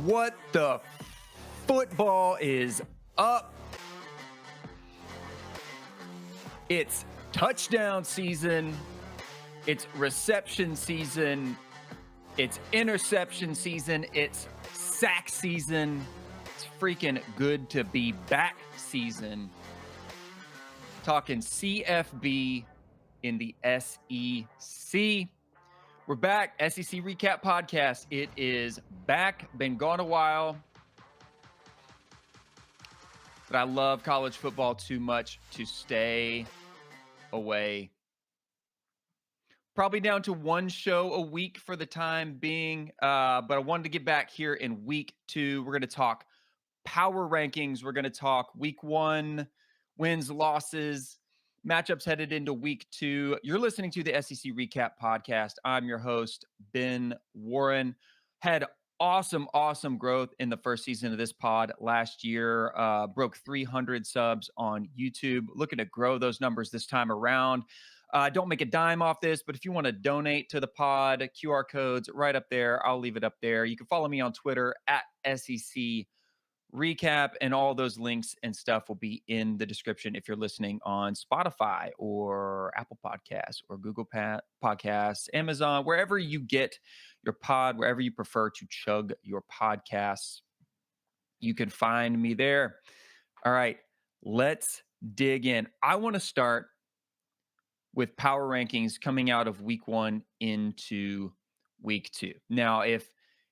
What the football is up? It's touchdown season. It's reception season. It's interception season. It's sack season. It's freaking good to be back season. Talking CFB in the SEC. We're back. SEC Recap Podcast. It is back. Been gone a while. But I love college football too much to stay away. Probably down to one show a week for the time being. But I wanted to get back here in week 2. We're going to talk power rankings. We're going to talk week 1, wins, losses, matchups headed into week 2. You're listening to the SEC Recap Podcast. I'm your host, Ben Warren. Had awesome growth in the first season of this pod last year. Broke 300 subs on YouTube. Looking to grow those numbers this time around. Don't make a dime off this, but if you want to donate to the pod, QR codes right up there. I'll leave it up there. You can follow me on Twitter at SEC Recap, and all those links and stuff will be in the description if you're listening on Spotify or Apple Podcasts or Google Podcasts, Amazon, wherever you get your pod, wherever you prefer to chug your podcasts, you can find me there. All right, let's dig in. I want to start with power rankings coming out of week 1 into week 2. Now, if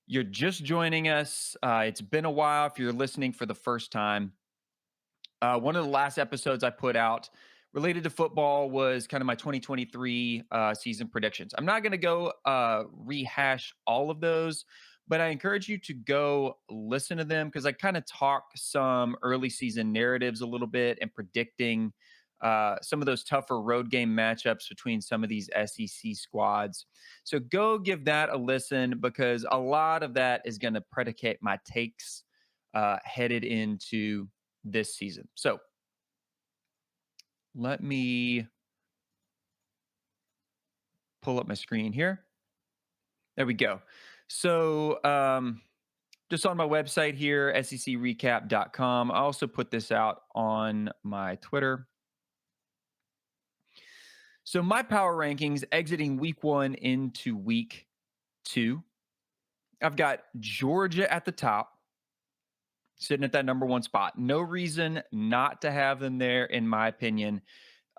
you're just joining us, it's been a while. If you're listening for the first time, one of the last episodes I put out related to football was kind of my 2023 season predictions. I'm not going to go rehash all of those, but I encourage you to go listen to them because I kind of talk some early season narratives a little bit and predicting some of those tougher road game matchups between some of these SEC squads. So go give that a listen because a lot of that is going to predicate my takes headed into this season. So let me pull up my screen here. There we go. So just on my website here, secrecap.com. I also put this out on my Twitter. So my power rankings exiting week 1 into week 2. I've got Georgia at the top, sitting at that number 1 spot. No reason not to have them there, in my opinion.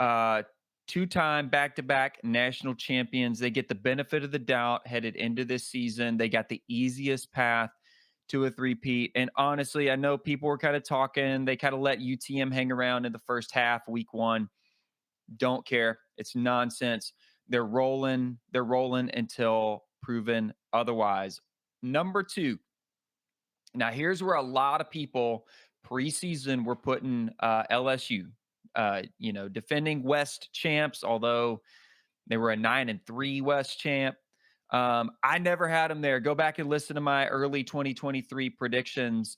2-time back-to-back national champions. They get the benefit of the doubt headed into this season. They got the easiest path to a three-peat. And honestly, I know people were kind of talking. They kind of let UTM hang around in the first half, week 1. Don't care. It's nonsense. They're rolling until proven otherwise. Number 2. Now, here's where a lot of people preseason were putting LSU, defending West champs, although they were a 9-3 West champ. I never had them there. Go back and listen to my early 2023 predictions.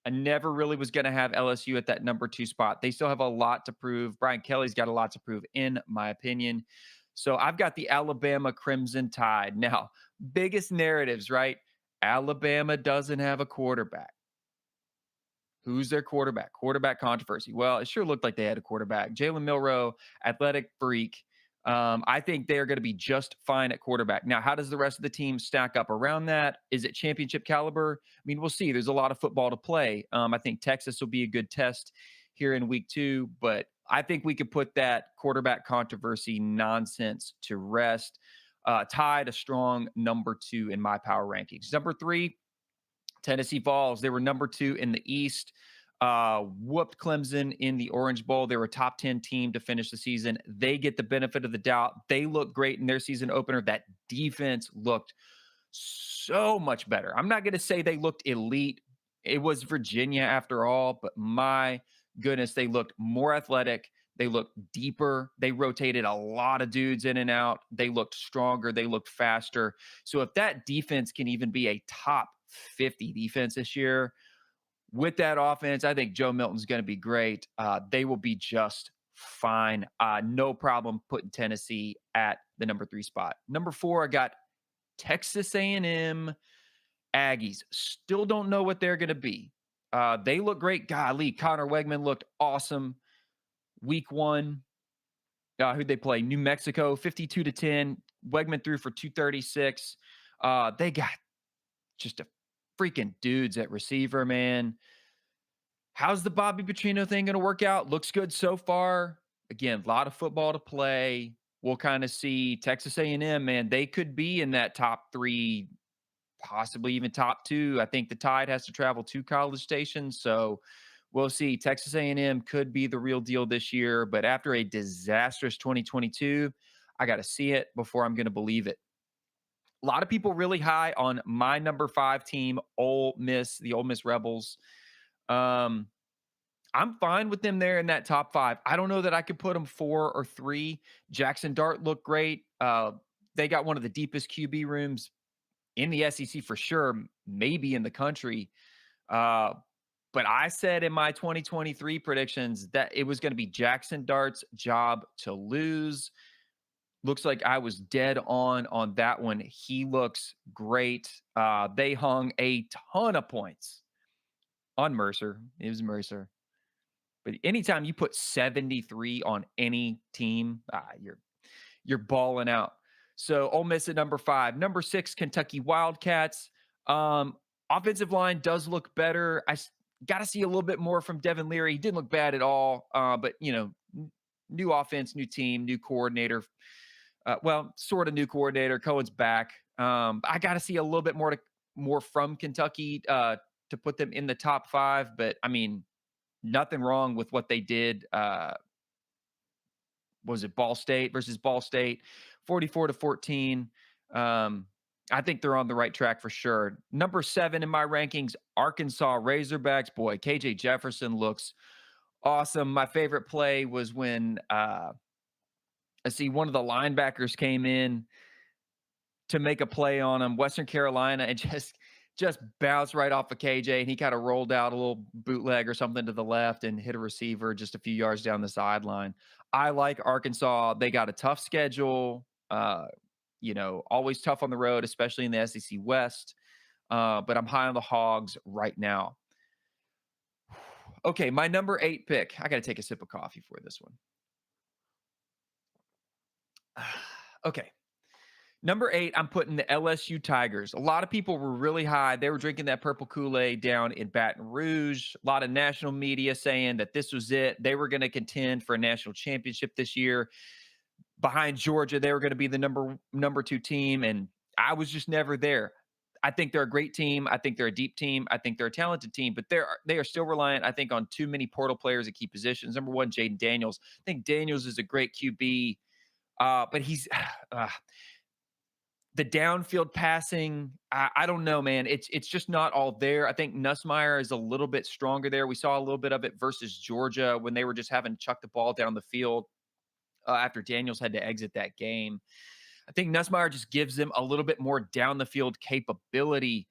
I never really was going to have LSU at that number 2 spot. They still have a lot to prove. Brian Kelly's got a lot to prove, in my opinion. So I've got the Alabama Crimson Tide. Now, biggest narratives, right? Alabama doesn't have a quarterback. Who's their quarterback? Quarterback controversy. Well, it sure looked like they had a quarterback. Jalen Milroe, athletic freak. I think they're going to be just fine at quarterback. Now, how does the rest of the team stack up around that? Is it championship caliber? I mean, we'll see. There's a lot of football to play. I think Texas will be a good test here in week 2, but I think we could put that quarterback controversy nonsense to rest. Tied a strong number 2 in my power rankings. Number 3, Tennessee Vols. They were number 2 in the East. Whooped Clemson in the Orange Bowl. They were a top 10 team to finish the season. They get the benefit of the doubt. They look great in their season opener. That defense looked so much better. I'm not going to say they looked elite. It was Virginia after all, but my goodness, they looked more athletic. They looked deeper. They rotated a lot of dudes in and out. They looked stronger. They looked faster. So if that defense can even be a top 50 defense this year, with that offense, I think Joe Milton's going to be great. They will be just fine. No problem putting Tennessee at the number 3 spot. Number 4, I got Texas A&M Aggies still don't know what they're going to be. They look great. Golly, Connor Wegman looked awesome week one. Who'd they play? New Mexico, 52-10. Wegman threw for 236. They got just a freaking dudes at receiver, man. How's the Bobby Petrino thing going to work out? Looks good so far. Again, a lot of football to play. We'll kind of see Texas A&M, man. They could be in that top three, possibly even top two. I think the Tide has to travel to College Station, so we'll see. Texas A&M could be the real deal this year, but after a disastrous 2022, I got to see it before I'm going to believe it. A lot of people really high on my number 5 team, Ole Miss, the Ole Miss Rebels. Um, I'm fine with them there in that top 5. I don't know that I could put them 4 or 3. Jackson Dart looked great. They got one of the deepest QB rooms in the SEC for sure, maybe in the country. Uh, but I said in my 2023 predictions that it was going to be Jackson Dart's job to lose. Looks like I was dead on that one. He looks great. They hung a ton of points on Mercer. It was Mercer. But anytime you put 73 on any team, you're balling out. So Ole Miss at number 5. Number 6, Kentucky Wildcats. Offensive line does look better. I got to see a little bit more from Devin Leary. He didn't look bad at all. But, new offense, new team, new coordinator. Sort of new coordinator. Cohen's back. I got to see a little bit more from Kentucky to put them in the top 5. But, I mean, nothing wrong with what they did. Was it Ball State versus Ball State, 44-14. I think they're on the right track for sure. Number 7 in my rankings, Arkansas Razorbacks. Boy, KJ Jefferson looks awesome. My favorite play was when one of the linebackers came in to make a play on him, Western Carolina, and just bounced right off of KJ, and he kind of rolled out a little bootleg or something to the left and hit a receiver just a few yards down the sideline. I like Arkansas. They got a tough schedule, always tough on the road, especially in the SEC West. But I'm high on the Hogs right now. Okay, my number 8 pick. I got to take a sip of coffee for this one. Okay. Number 8, I'm putting the LSU Tigers. A lot of people were really high. They were drinking that purple Kool-Aid down in Baton Rouge. A lot of national media saying that this was it. They were going to contend for a national championship this year. Behind Georgia, they were going to be the number 2 team, and I was just never there. I think they're a great team. I think they're a deep team. I think they're a talented team, but they are still reliant, I think, on too many portal players at key positions. Number 1, Jaden Daniels. I think Daniels is a great QB, but he's the downfield passing, I don't know, man. It's just not all there. I think Nussmeier is a little bit stronger there. We saw a little bit of it versus Georgia when they were just having to chuck the ball down the field after Daniels had to exit that game. I think Nussmeier just gives them a little bit more down the field capability.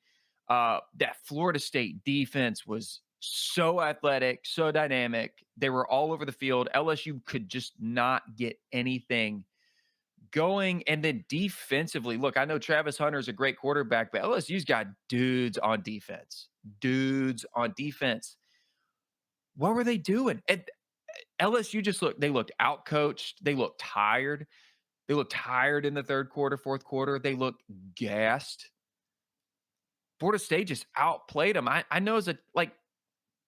That Florida State defense was so athletic, so dynamic. They were all over the field. LSU could just not get anything going. And then defensively, look, I know Travis Hunter is a great quarterback, but LSU's got dudes on defense. Dudes on defense. What were they doing? And LSU they looked outcoached. They looked tired. They looked tired in the third quarter, fourth quarter. They looked gassed. Florida State just outplayed them. I know it's a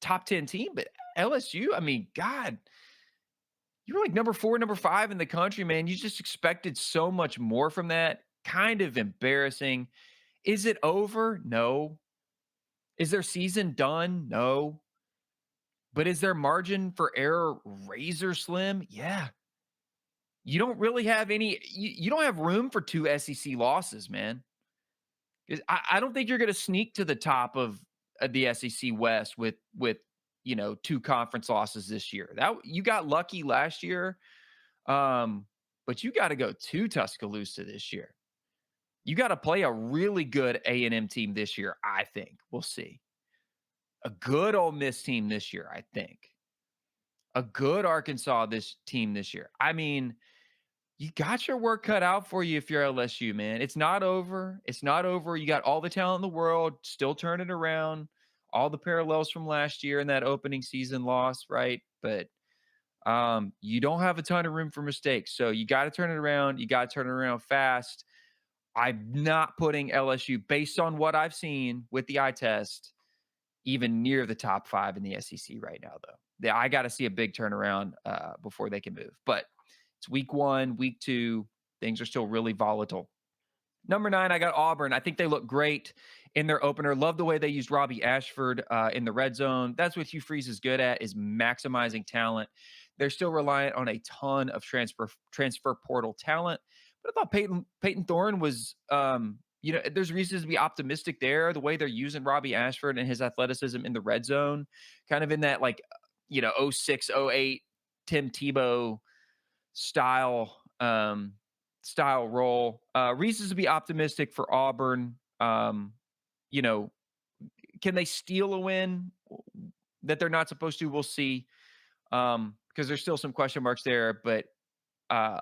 top 10 team, but LSU, I mean, God, you were like number 4, number 5 in the country, man. You just expected so much more from that. Kind of embarrassing. Is it over? No. Is their season done? No. But is their margin for error razor slim? Yeah. You don't really have you don't have room for 2 SEC losses, man. I don't think you're going to sneak to the top of the SEC West with 2 conference losses this year. That you got lucky last year. But you got to go to Tuscaloosa this year. You got to play a really good A&M team this year, I think. We'll see. A good Ole Miss team this year, I think. A good Arkansas team this year. I mean, You got your work cut out for you if you're LSU, man. It's not over. It's not over. You got all the talent in the world, still turning around. All the parallels from last year and that opening season loss, right? But you don't have a ton of room for mistakes. So you got to turn it around. You got to turn it around fast. I'm not putting LSU based on what I've seen with the eye test even near the top 5 in the SEC right now, though. I got to see a big turnaround before they can move. But it's week 1, week 2. Things are still really volatile. Number 9, I got Auburn. I think they look great in their opener. Love the way they used Robbie Ashford in the red zone. That's what Hugh Freeze is good at, is maximizing talent. They're still reliant on a ton of transfer portal talent. But I thought Peyton Thorne was, there's reasons to be optimistic there. The way they're using Robbie Ashford and his athleticism in the red zone, kind of in that like, 06, 08 Tim Tebow style style role. Reasons to be optimistic for Auburn. You know, can they steal a win that they're not supposed to? We'll see. Because there's still some question marks there, but uh,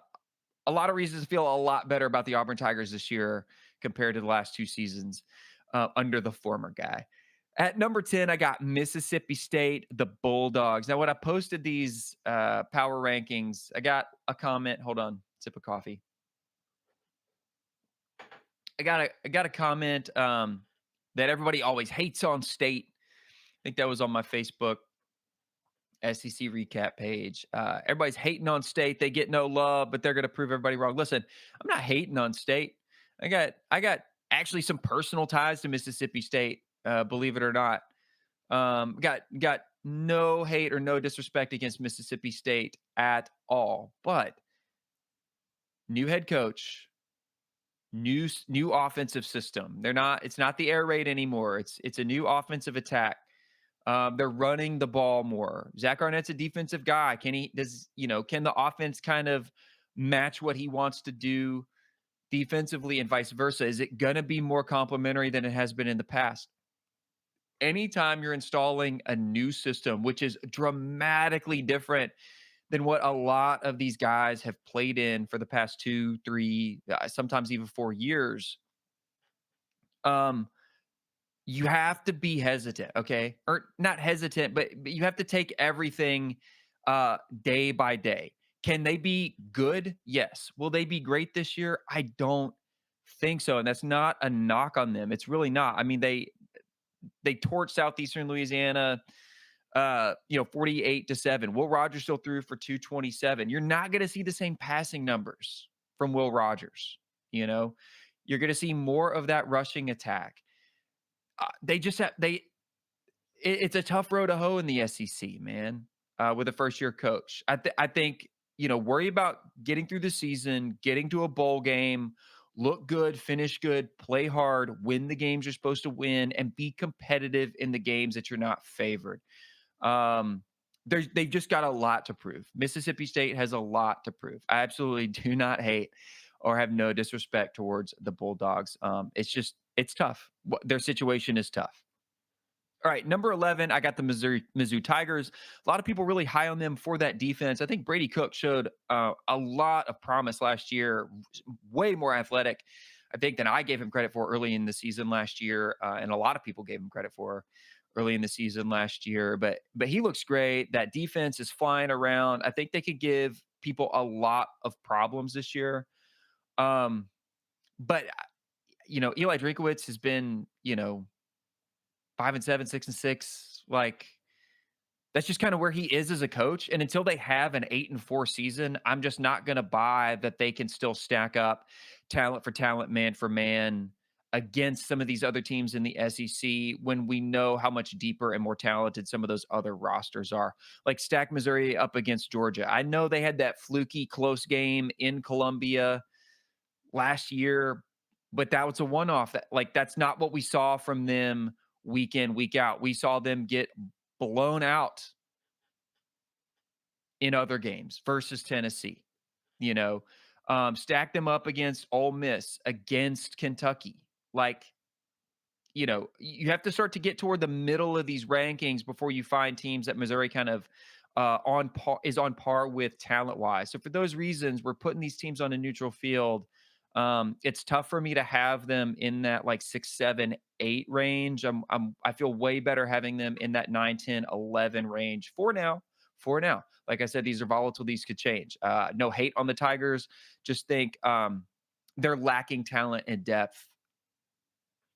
a lot of reasons to feel a lot better about the Auburn Tigers this year compared to the last 2 seasons under the former guy. At number 10, I got Mississippi State, the Bulldogs. Now, when I posted these power rankings, I got a comment. Hold on, sip of coffee. I got a comment that everybody always hates on State. I think that was on my Facebook SEC recap page. Everybody's hating on State. They get no love, but they're going to prove everybody wrong. Listen, I'm not hating on State. I got actually some personal ties to Mississippi State. Believe it or not, got no hate or no disrespect against Mississippi State at all. But new head coach, new offensive system. It's not the air raid anymore. It's a new offensive attack. They're running the ball more. Zach Arnett's a defensive guy. Can the offense kind of match what he wants to do defensively and vice versa? Is it going to be more complementary than it has been in the past? Anytime you're installing a new system, which is dramatically different than what a lot of these guys have played in for the past 2, 3, sometimes even 4 years, you have to be hesitant, okay? Or not hesitant, but you have to take everything day by day. Can they be good? Yes. Will they be great this year? I don't think so. And that's not a knock on them. It's really not. I mean, they torched Southeastern Louisiana 48-7. Will Rogers still threw for 227. You're not going to see the same passing numbers from Will Rogers, you know? You're going to see more of that rushing attack. They just have it's a tough road to hoe in the SEC, man. With a first year coach, I think worry about getting through the season, getting to a bowl game, look good, finish good, play hard, win the games you're supposed to win, and be competitive in the games that you're not favored. They've just got a lot to prove. Mississippi State has a lot to prove. I absolutely do not hate or have no disrespect towards the Bulldogs. It's tough. Their situation is tough. All right, number 11, I got the Mizzou Tigers. A lot of people really high on them for that defense. I think Brady Cook showed a lot of promise last year, way more athletic, I think, than I gave him credit for early in the season last year, and a lot of people gave him credit for early in the season last year. But he looks great. That defense is flying around. I think they could give people a lot of problems this year. But Eli Drinkowitz has been 5-7, 6-6. Like, that's just kind of where he is as a coach. And until they have an 8-4 season, I'm just not going to buy that they can still stack up talent for talent, man for man against some of these other teams in the SEC when we know how much deeper and more talented some of those other rosters are. Like, stack Missouri up against Georgia. I know they had that fluky close game in Columbia last year, but that was a one-off. That's not what we saw from them week in, week out. We saw them get blown out in other games versus Tennessee. Stack them up against Ole Miss, against Kentucky. You have to start to get toward the middle of these rankings before you find teams that Missouri kind of on par with talent wise. So for those reasons, we're putting these teams on a neutral field. It's tough for me to have them in that like 6, 7, 8 range. I feel way better having them in that 9, 10, 11 range for now. For now, like I said, these are volatile. These could change. No hate on the Tigers. Just think they're lacking talent and depth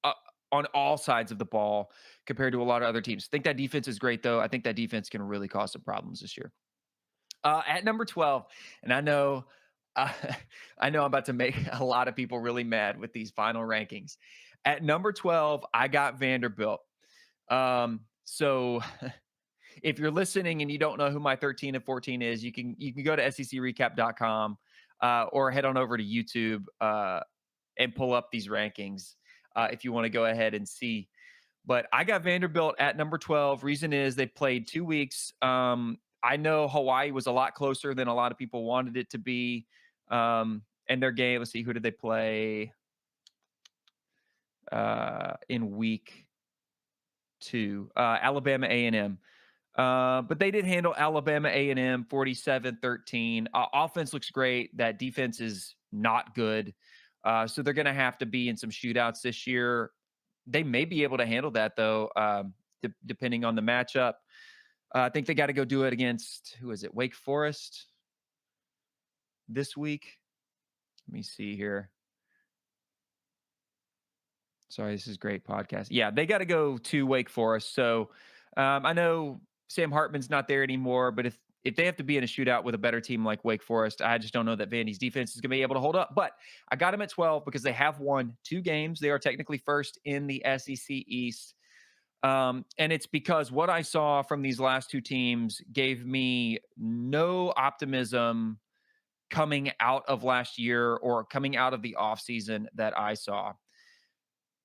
uh, on all sides of the ball compared to a lot of other teams. Think that defense is great, though. I think that defense can really cause some problems this year. At number 12, and uh, I know I'm about to make a lot of people really mad with these final rankings. At number 12, I got Vanderbilt. So if you're listening and you don't know who my 13 and 14 is, you can go to secrecap.com or head on over to YouTube and pull up these rankings if you want to go ahead and see. But I got Vanderbilt at number 12. Reason is they played 2 weeks. I know Hawaii was a lot closer than a lot of people wanted it to be. And their game, let's see, who did they play in week 2? Alabama A&M. But they did handle Alabama A&M 47-13. Offense looks great. That defense is not good. So they're going to have to be in some shootouts this year. They may be able to handle that, though, depending on the matchup. I think they got to go do it against, who is it, Wake Forest this week? Let me see here. Sorry, this is great podcast. Yeah, they got to go to Wake Forest. So I know Sam Hartman's not there anymore, but if they have to be in a shootout with a better team like Wake Forest, I just don't know that Vandy's defense is going to be able to hold up. But I got them at 12 because they have won 2 games. They are technically first in the SEC East. And it's because what I saw from these last 2 teams gave me no optimism coming out of last year or coming out of the offseason that I saw.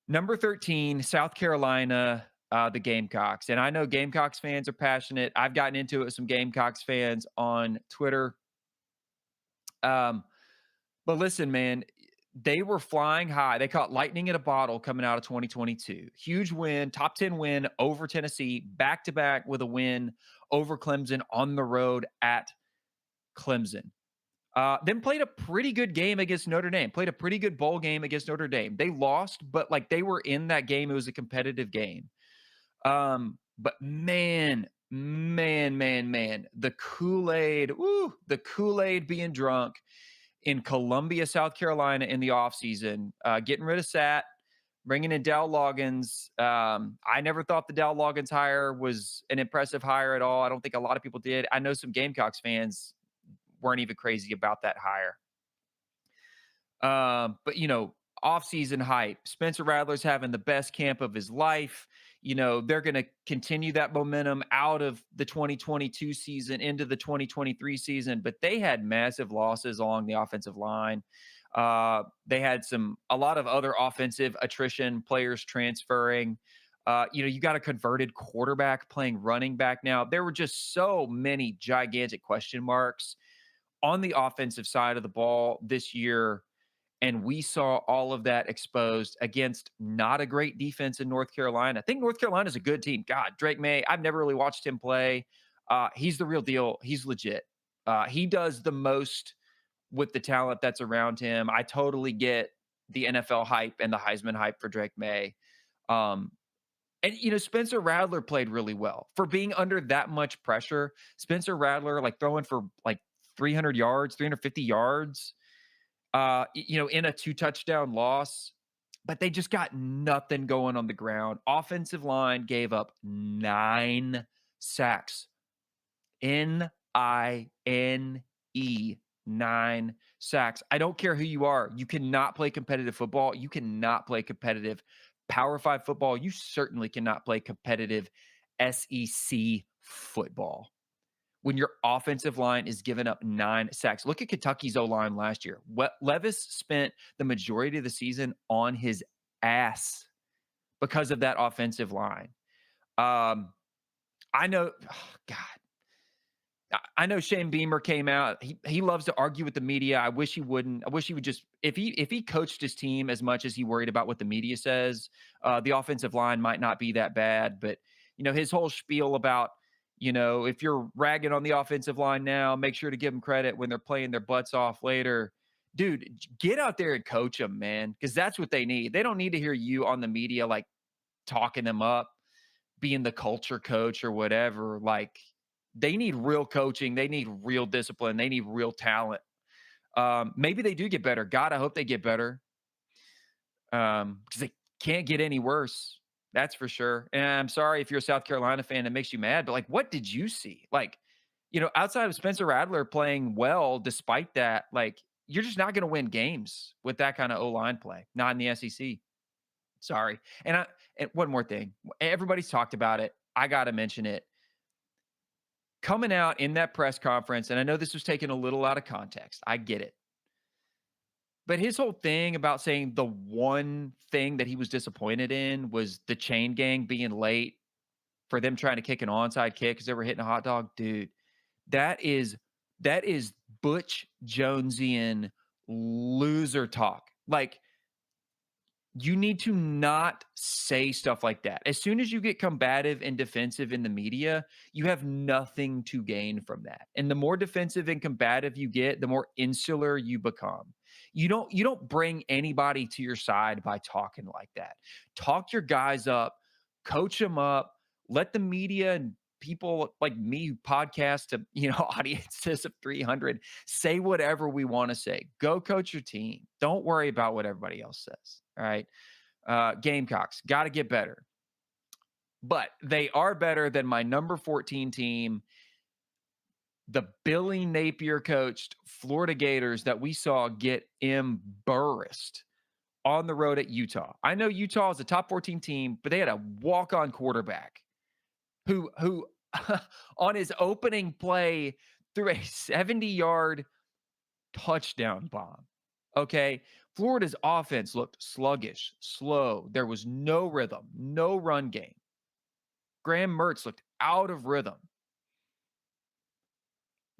Number 13, South Carolina, the Gamecocks. And I know Gamecocks fans are passionate. I've gotten into it with some Gamecocks fans on Twitter. But listen, man, they were flying high. They caught lightning in a bottle coming out of 2022. Huge win, top 10 win over Tennessee, back to back with a win over Clemson on the road at Clemson. Then played a pretty good game against Notre Dame, played a pretty good bowl game against Notre Dame. They lost, but like they were in that game. It was a competitive game. But man, the Kool-Aid, the Kool-Aid being drunk in Columbia, South Carolina in the offseason, getting rid of Sat, bringing in Dow Loggins. I never thought the Dow Loggins hire was an impressive hire at all. I don't think a lot of people did. I know some Gamecocks fans weren't even crazy about that hire. But, off-season hype. Spencer Rattler's having the best camp of his life. They're going to continue that momentum out of the 2022 season into the 2023 season, but they had massive losses along the offensive line. They had a lot of other offensive attrition, players transferring. You got a converted quarterback playing running back now. There were just so many gigantic question marks on the offensive side of the ball this year. And we saw all of that exposed against not a great defense in North Carolina. I think North Carolina is a good team. God, Drake May, I've never really watched him play. He's the real deal. He's legit. He does the most with the talent that's around him. I totally get the NFL hype and the Heisman hype for Drake May. And Spencer Rattler played really well. For being under that much pressure, Spencer Rattler, like throwing for like 300 yards, 350 yards, in a 2-touchdown loss, but they just got nothing going on the ground. Offensive line gave up 9 sacks. N-I-N-E, 9 sacks. I don't care who you are. You cannot play competitive football. You cannot play competitive Power 5 football. You certainly cannot play competitive SEC football when your offensive line is giving up 9 sacks. Look at Kentucky's O-line last year. Levis spent the majority of the season on his ass because of that offensive line. I know, I know Shane Beamer came out. He loves to argue with the media. I wish he wouldn't. I wish he would just, if he coached his team as much as he worried about what the media says, the offensive line might not be that bad. But, his whole spiel about, If you're ragging on the offensive line now, make sure to give them credit when they're playing their butts off later. Dude, get out there and coach them, man, because that's what they need. They don't need to hear you on the media like talking them up, being the culture coach or whatever. Like, they need real coaching. They need real discipline. They need real talent. Maybe they do get better. God, I hope they get better. Because they can't get any worse. That's for sure. And I'm sorry if you're a South Carolina fan, it makes you mad, but like, what did you see? Like, outside of Spencer Rattler playing well, despite that, like, you're just not going to win games with that kind of O line play, not in the SEC. Sorry. And one more thing. Everybody's talked about it. I got to mention it. Coming out in that press conference, and I know this was taken a little out of context. I get it. But his whole thing about saying the one thing that he was disappointed in was the chain gang being late for them trying to kick an onside kick because they were hitting a hot dog. Dude, that is Butch Jonesian loser talk. Like, you need to not say stuff like that. As soon as you get combative and defensive in the media, you have nothing to gain from that. And the more defensive and combative you get, the more insular you become. You don't bring anybody to your side by talking like that. Talk your guys up, coach them up, let the media and people like me who podcast to, audiences of 300 say whatever we want to say. Go coach your team. Don't worry about what everybody else says. All right. Gamecocks got to get better, but they are better than my number 14 team, the Billy Napier coached Florida Gators that we saw get embarrassed on the road at Utah. I know Utah is a top 14 team, but they had a walk-on quarterback who on his opening play threw a 70-yard touchdown bomb. Okay. Florida's offense looked sluggish, slow. There was no rhythm, no run game. Graham Mertz looked out of rhythm.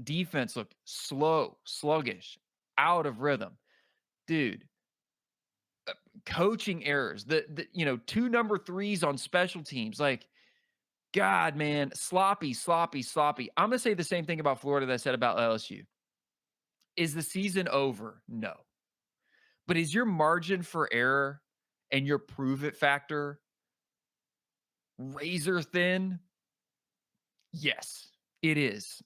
Defense looked slow, sluggish, out of rhythm. Dude, coaching errors, the two number threes on special teams. Like, God, man, sloppy, sloppy, sloppy. I'm going to say the same thing about Florida that I said about LSU. Is the season over? No. But is your margin for error and your prove it factor razor thin? Yes, it is.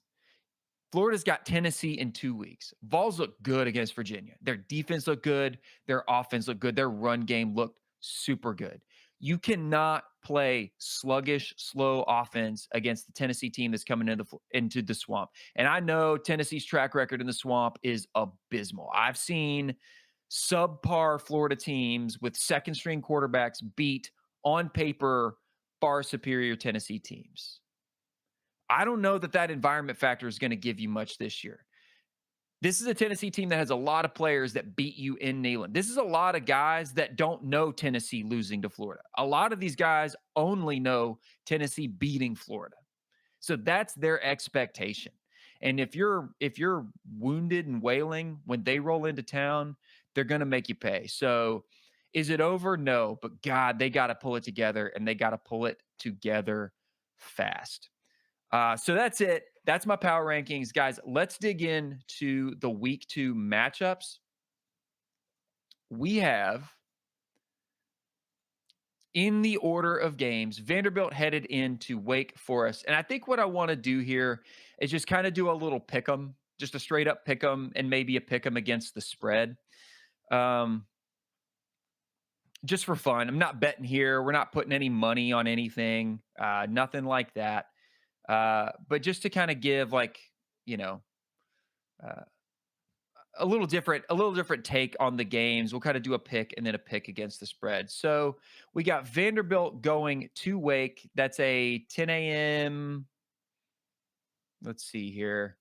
Florida's got Tennessee in 2 weeks. Vols look good against Virginia. Their defense looked good. Their offense looked good. Their run game looked super good. You cannot play sluggish, slow offense against the Tennessee team that's coming into the swamp. And I know Tennessee's track record in the swamp is abysmal. I've seen subpar Florida teams with second string quarterbacks beat on paper far superior Tennessee teams. I don't know that environment factor is going to give you much this year. This is a Tennessee team that has a lot of players that beat you in Neyland. This is a lot of guys that don't know Tennessee losing to Florida. A lot of these guys only know Tennessee beating Florida. So that's their expectation. And if you're wounded and wailing when they roll into town, they're going to make you pay. So is it over? No, but God, they got to pull it together, and they got to pull it together fast. So that's it. That's my power rankings, guys. Let's dig into the week 2 matchups. We have, in the order of games, Vanderbilt headed into Wake Forest. And I think what I want to do here is just kind of do a little pick 'em, just a straight up pick 'em, and maybe a pick 'em against the spread. Just for fun. I'm not betting here. We're not putting any money on anything. Nothing like that. But just to kind of give a little different take on the games. We'll kind of do a pick and then a pick against the spread. So we got Vanderbilt going to Wake. That's a 10 a.m. Let's see here.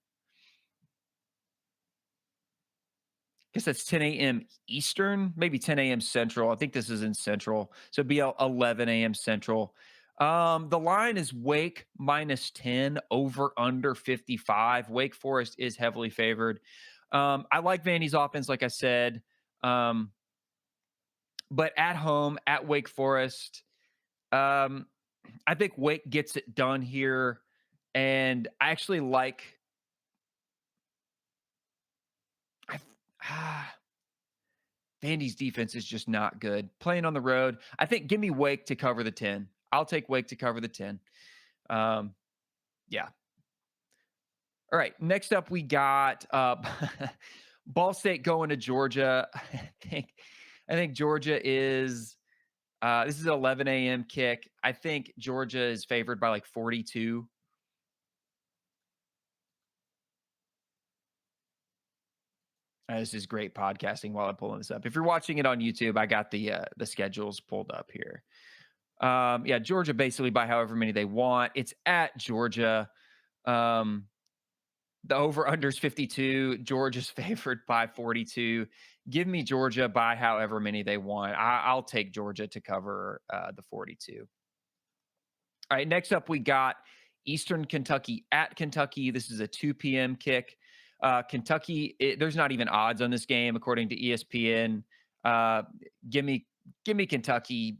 I guess that's 10 a.m. Eastern, maybe 10 a.m. Central. I think this is in Central. So it'd be 11 a.m. Central. The line is Wake -10, over under 55. Wake Forest is heavily favored. I like Vandy's offense, like I said. But at home, at Wake Forest, I think Wake gets it done here. And I actually like I Vandy's defense is just not good. Playing on the road, I think give me Wake to cover the 10. I'll take Wake to cover the 10. Um, yeah. All right. Next up, we got Ball State going to Georgia. I think Georgia is this is an 11 a.m. kick. I think Georgia is favored by like 42. This is great podcasting while I'm pulling this up. If you're watching it on YouTube, I got the schedules pulled up here. Yeah, Georgia basically by however many they want. It's at Georgia. Um, the over under is 52. Georgia's favored by 42. Give me Georgia by however many they want. I'll take Georgia to cover the 42. All right, next up we got Eastern Kentucky at Kentucky. This is a 2 p.m. kick. Kentucky, there's not even odds on this game according to ESPN. Uh, give me Kentucky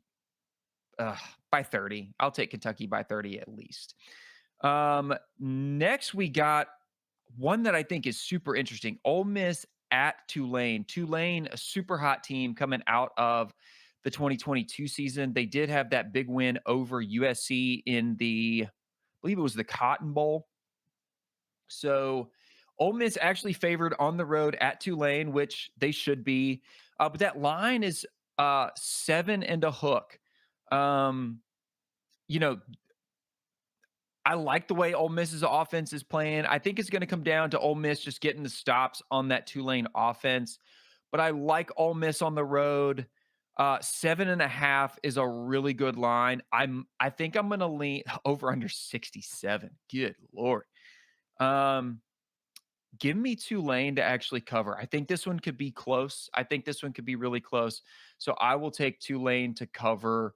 by 30. I'll take Kentucky by 30 at least. Next we got one that I think is super interesting. Ole Miss at Tulane. Tulane, a super hot team coming out of the 2022 season. They did have that big win over USC in I believe it was the Cotton Bowl. So Ole Miss actually favored on the road at Tulane, which they should be. But that line is 7 and a hook. Um, you know, I like the way Ole Miss's offense is playing. I think it's going to come down to Ole Miss just getting the stops on that Tulane offense. But I like Ole Miss on the road. 7.5 is a really good line. I think I'm going to lean over under 67. Good Lord. Give me Tulane to actually cover. I think this one could be close. I think this one could be really close. So I will take Tulane to cover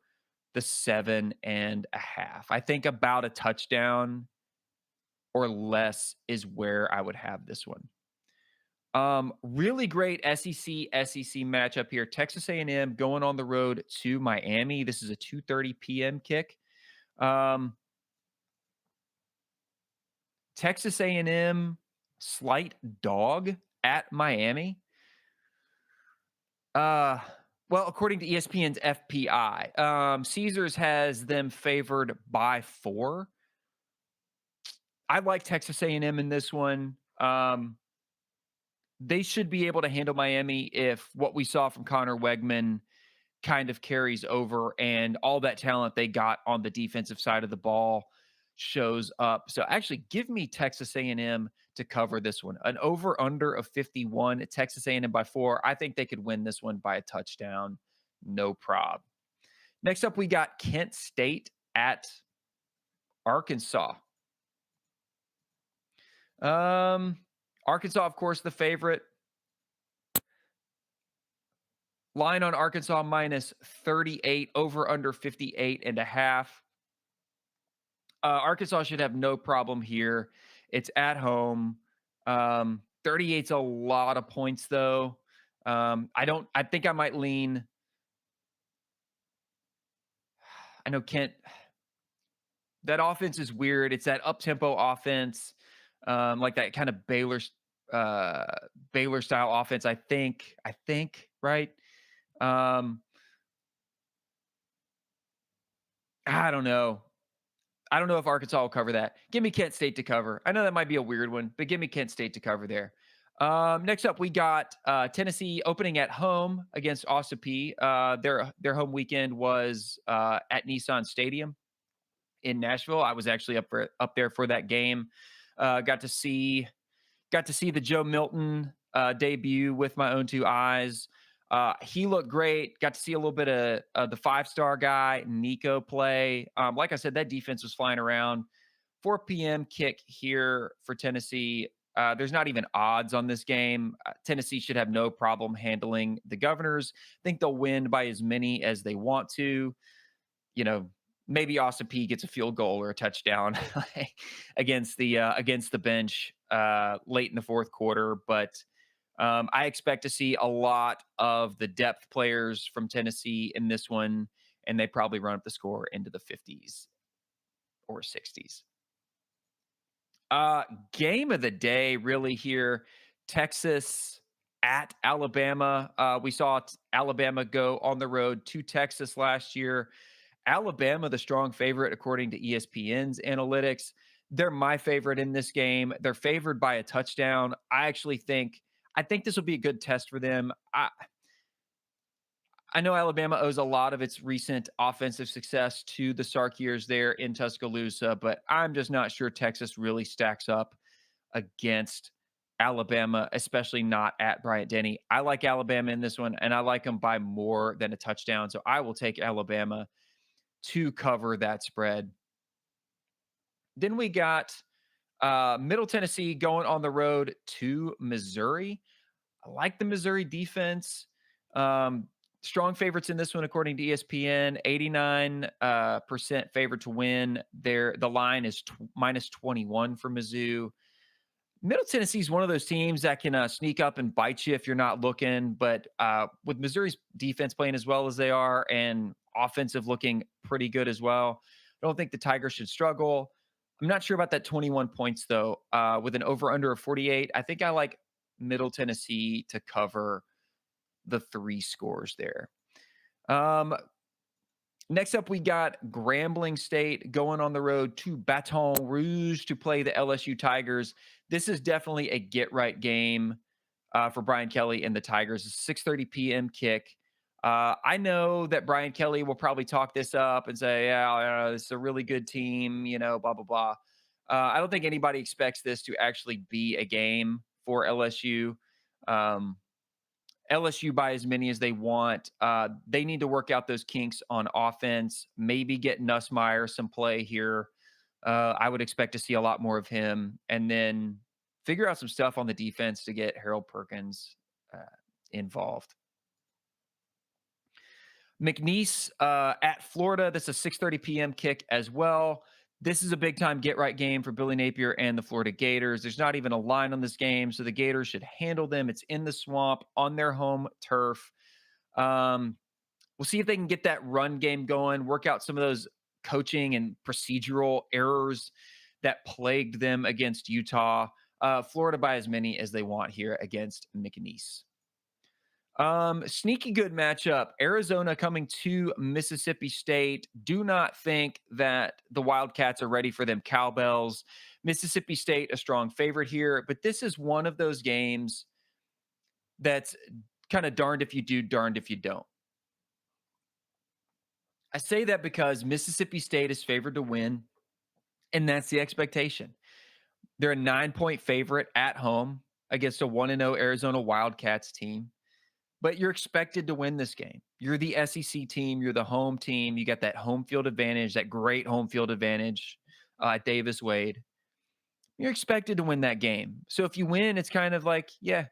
the 7.5. I think about a touchdown or less is where I would have this one. Really great SEC matchup here. Texas A&M going on the road to Miami. This is a 2:30 p.m. kick. Texas A&M slight dog at Miami. Well, according to ESPN's FPI, Caesars has them favored by 4. I like Texas A&M in this one. They should be able to handle Miami if what we saw from Connor Wegman kind of carries over and all that talent they got on the defensive side of the ball shows up. So actually give me Texas A&M to cover this one. An over under of 51, Texas A&M by 4. I think they could win this one by a touchdown. No prob. Next up we got Kent State at Arkansas. Arkansas, of course, the favorite. Line on Arkansas minus 38, over under 58.5. Arkansas should have no problem here. It's at home. 38's a lot of points, though. I think I might lean. I know Kent. That offense is weird. It's that up-tempo offense, like that kind of Baylor style offense. I think, right? I don't know. I don't know if Arkansas will cover that. Give me Kent State to cover. I know that might be a weird one, but give me Kent State to cover there. Next up, we got Tennessee opening at home against Austin Peay. Their home weekend was at Nissan Stadium in Nashville. I was actually up there for that game. Got to see the Joe Milton debut with my own 2 eyes. He looked great. Got to see a little bit of the 5-star guy, Nico, play. Like I said, that defense was flying around. 4 p.m. kick here for Tennessee. There's not even odds on this game. Tennessee should have no problem handling the Governors. I think they'll win by as many as they want to. Maybe Austin Peay gets a field goal or a touchdown against the bench late in the fourth quarter, but I expect to see a lot of the depth players from Tennessee in this one, and they probably run up the score into the 50s or 60s. Uh, Game of the day, really here. Texas at Alabama. We saw Alabama go on the road to Texas last year. Alabama, the strong favorite according to ESPN's analytics. They're my favorite in this game. They're favored by a touchdown. I think this will be a good test for them. I know Alabama owes a lot of its recent offensive success to the Sark years there in Tuscaloosa, but I'm just not sure Texas really stacks up against Alabama, especially not at Bryant Denny. I like Alabama in this one, and I like them by more than a touchdown. So I will take Alabama to cover that spread. Then we got Middle Tennessee going on the road to Missouri. I like the Missouri defense. Um, Strong favorites in this one, according to ESPN. 89% favored to win. The line is minus 21 for Mizzou. Middle Tennessee is one of those teams that can sneak up and bite you if you're not looking. But with Missouri's defense playing as well as they are and offensive looking pretty good as well, I don't think the Tigers should struggle. I'm not sure about that 21 points, though. With an over under of 48, I think I like Middle Tennessee to cover the 3 scores there. Um, Next up, we got Grambling State going on the road to Baton Rouge to play the LSU Tigers. This is definitely a get-right game for Brian Kelly and the Tigers. It's a 6:30 p.m. kick. I know that Brian Kelly will probably talk this up and say, yeah, this is a really good team, blah, blah, blah. I don't think anybody expects this to actually be a game for LSU. Um, LSU buy as many as they want. They need to work out those kinks on offense, maybe get Nussmeier some play here. I would expect to see a lot more of him, and then figure out some stuff on the defense to get Harold Perkins involved. McNeese at Florida. That's a 6:30 p.m. kick as well. This is a big time get right game for Billy Napier and the Florida Gators. There's not even a line on this game, so the Gators should handle them. It's in the swamp on their home turf. Um, we'll see if they can get that run game going, work out some of those coaching and procedural errors that plagued them against Utah. Florida by as many as they want here against McNeese. Sneaky good matchup. Arizona coming to Mississippi State. Do not think that the Wildcats are ready for them cowbells. Mississippi State, a strong favorite here, but this is one of those games that's kind of darned if you do, darned if you don't. I say that because Mississippi State is favored to win, and that's the expectation. They're a 9-point favorite at home against a 1-0 Arizona Wildcats team. But you're expected to win this game. You're the SEC team. You're the home team. You got that home field advantage, that great home field advantage at Davis Wade. You're expected to win that game. So if you win, it's kind of like, yeah,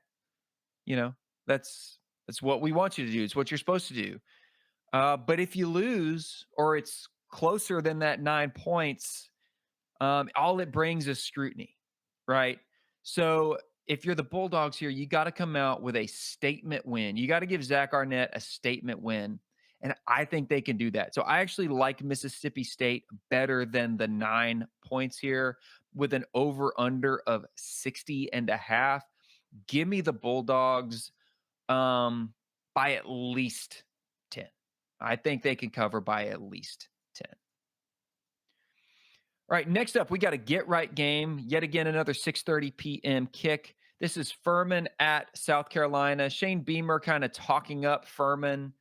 that's what we want you to do. It's what you're supposed to do. But if you lose or it's closer than that 9 points, all it brings is scrutiny, right? So if you're the Bulldogs here, you got to come out with a statement win. You got to give Zach Arnett a statement win. And I think they can do that. So I actually like Mississippi State better than the 9 points here with an over-under of 60.5. Give me the Bulldogs by at least 10. I think they can cover by at least 10. All right, next up, we got a get-right game. Yet again, another 6:30 p.m. kick. This is Furman at South Carolina. Shane Beamer kind of talking up Furman.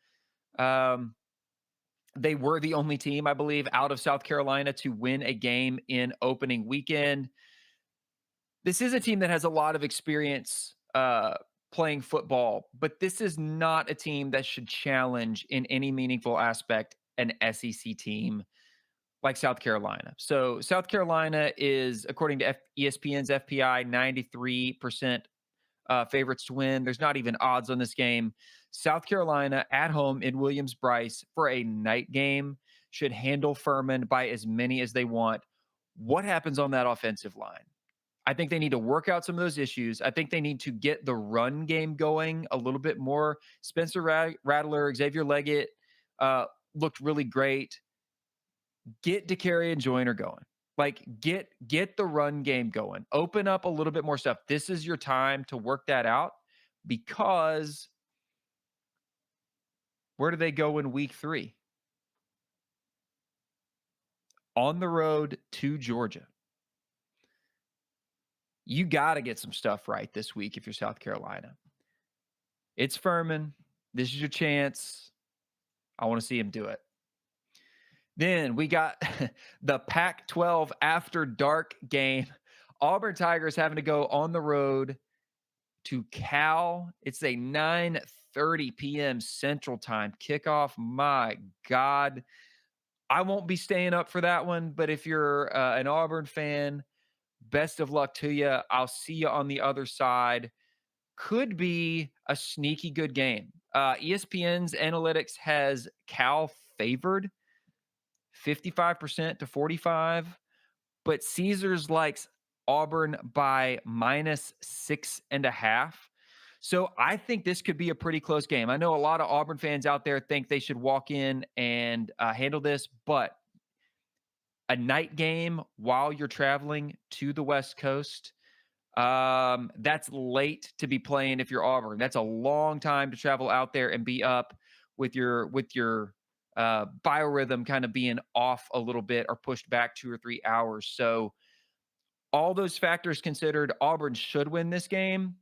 They were the only team, I believe, out of South Carolina to win a game in opening weekend. This is a team that has a lot of experience playing football, but this is not a team that should challenge in any meaningful aspect an SEC team like South Carolina. So South Carolina is, according to ESPN's FPI, 93% favorites to win. There's not even odds on this game. South Carolina at home in Williams-Brice for a night game should handle Furman by as many as they want. What happens on that offensive line? I think they need to work out some of those issues. I think they need to get the run game going a little bit more. Spencer Rattler, Xavier Leggett looked really great. Get DeCarry and Joyner going. Like, get the run game going. Open up a little bit more stuff. This is your time to work that out because where do they go in week 3? On the road to Georgia. You gotta get some stuff right this week if you're South Carolina. It's Furman. This is your chance. I wanna see him do it. Then we got the Pac-12 after dark game. Auburn Tigers having to go on the road to Cal. It's a 9:30 p.m. Central Time kickoff. My God. I won't be staying up for that one, but if you're an Auburn fan, best of luck to you. I'll see you on the other side. Could be a sneaky good game. ESPN's analytics has Cal favored 55% to 45, but Caesars likes Auburn by -6.5. So I think this could be a pretty close game. I know a lot of Auburn fans out there think they should walk in and handle this, but a night game while you're traveling to the West Coast, that's late to be playing if you're Auburn. That's a long time to travel out there and be up with your biorhythm kind of being off a little bit or pushed back 2 or 3 hours. So all those factors considered, Auburn should win this game.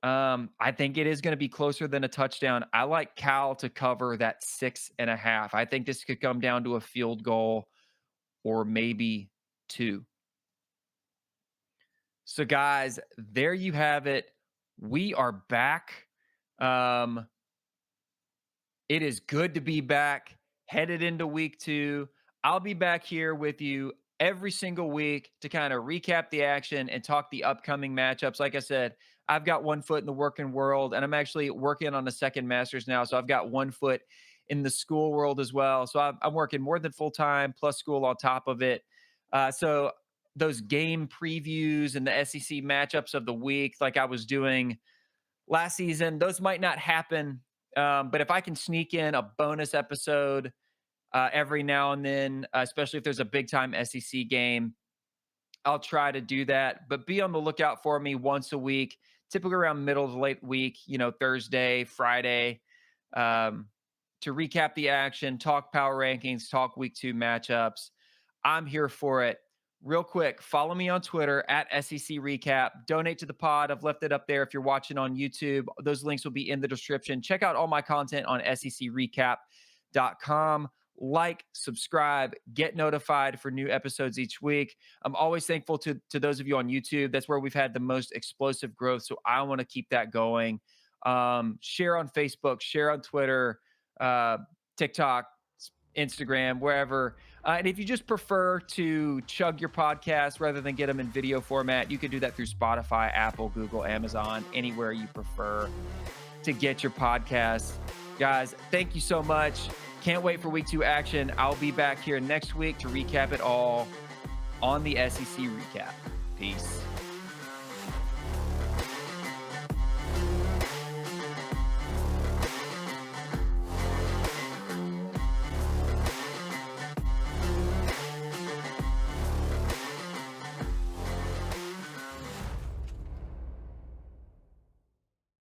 I think it is going to be closer than a touchdown. I like Cal to cover that 6.5. I think this could come down to a field goal or maybe 2. So, guys, there you have it. We are back. It is good to be back, headed into week 2. I'll be back here with you every single week to kind of recap the action and talk the upcoming matchups. Like I said, I've got one foot in the working world, and I'm actually working on a second master's now. So I've got one foot in the school world as well. So I'm working more than full time plus school on top of it. So those game previews and the SEC matchups of the week, like I was doing last season, those might not happen. But if I can sneak in a bonus episode every now and then, especially if there's a big time SEC game, I'll try to do that. But be on the lookout for me once a week, typically around middle to late week, Thursday, Friday, to recap the action, talk power rankings, talk week 2 matchups. I'm here for it. Real quick, follow me on Twitter at SEC Recap. Donate to the pod. I've left it up there if you're watching on YouTube. Those links will be in the description. Check out all my content on secrecap.com. Like, subscribe, get notified for new episodes each week. I'm always thankful to those of you on YouTube. That's where we've had the most explosive growth. So I want to keep that going. Share on Facebook, share on Twitter, TikTok, Instagram, wherever. And if you just prefer to chug your podcast rather than get them in video format, you can do that through Spotify, Apple, Google, Amazon, anywhere you prefer to get your podcast. Guys, thank you so much. Can't wait for week 2 action. I'll be back here next week to recap it all on the SEC Recap. Peace.